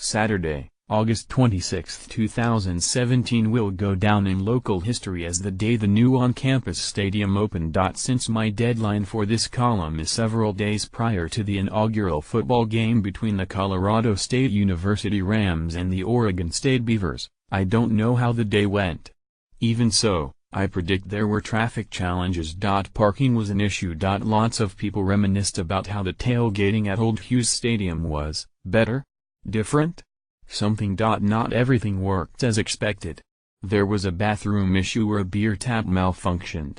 Saturday, August 26, 2017 will go down in local history as the day the new on-campus stadium opened. Since my deadline for this column is several days prior to the inaugural football game between the Colorado State University Rams and the Oregon State Beavers, I don't know how the day went. Even so, I predict there were traffic challenges. Parking was an issue. Lots of people reminisced about how the tailgating at Old Hughes Stadium was better, different, something. Not everything worked as expected. There was a bathroom issue where a beer tap malfunctioned.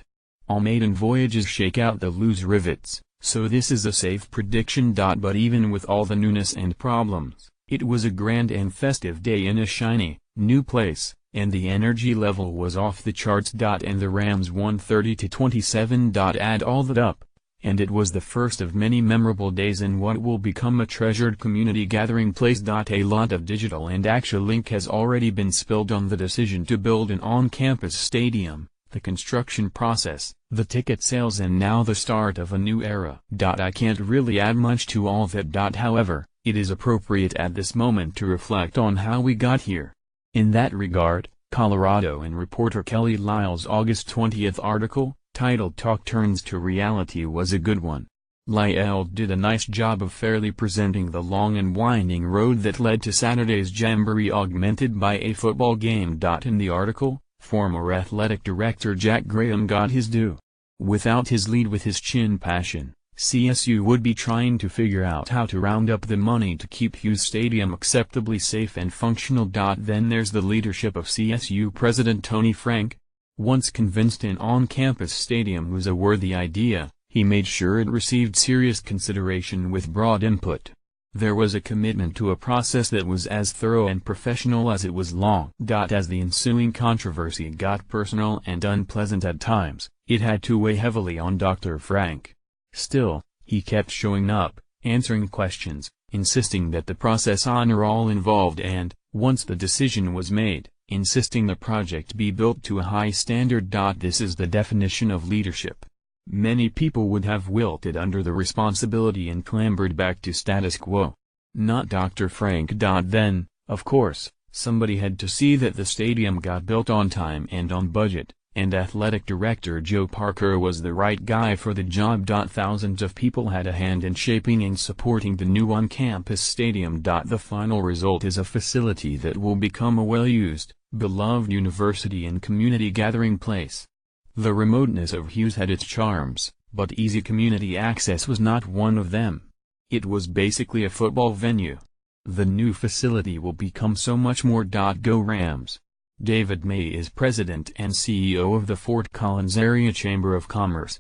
All maiden voyages shake out the loose rivets, so this is a safe prediction. But even with all the newness and problems, it was a grand and festive day in a shiny, new place, and the energy level was off the charts. And the Rams won 30-27. Add all that up, and it was the first of many memorable days in what will become a treasured community gathering place. A lot of digital and actual ink has already been spilled on the decision to build an on-campus stadium, the construction process, the ticket sales, and now the start of a new era. I can't really add much to all that. However, it is appropriate at this moment to reflect on how we got here. In that regard, Colorado and reporter Kelly Lyle's August 20 article, titled "Talk Turns to Reality," was a good one. Lyle did a nice job of fairly presenting the long and winding road that led to Saturday's Jamboree, augmented by a football game. In the article, former athletic director Jack Graham got his due. Without his lead with his chin passion, CSU would be trying to figure out how to round up the money to keep Hughes Stadium acceptably safe and functional. Then there's the leadership of CSU President Tony Frank. Once convinced an on-campus stadium was a worthy idea, he made sure it received serious consideration with broad input. There was a commitment to a process that was as thorough and professional as it was long. As the ensuing controversy got personal and unpleasant at times, it had to weigh heavily on Dr. Frank. Still, he kept showing up, answering questions, insisting that the process honor all involved, and, once the decision was made, insisting the project be built to a high standard. This is the definition of leadership. Many people would have wilted under the responsibility and clambered back to status quo. Not Dr. Frank. Then, of course, somebody had to see that the stadium got built on time and on budget, and athletic director Joe Parker was the right guy for the job. Thousands of people had a hand in shaping and supporting the new on-campus stadium. The final result is a facility that will become a well-used, beloved university and community gathering place. The remoteness of Hughes had its charms, but easy community access was not one of them. It was basically a football venue. The new facility will become so much more. Go Rams! David May is president and CEO of the Fort Collins Area Chamber of Commerce.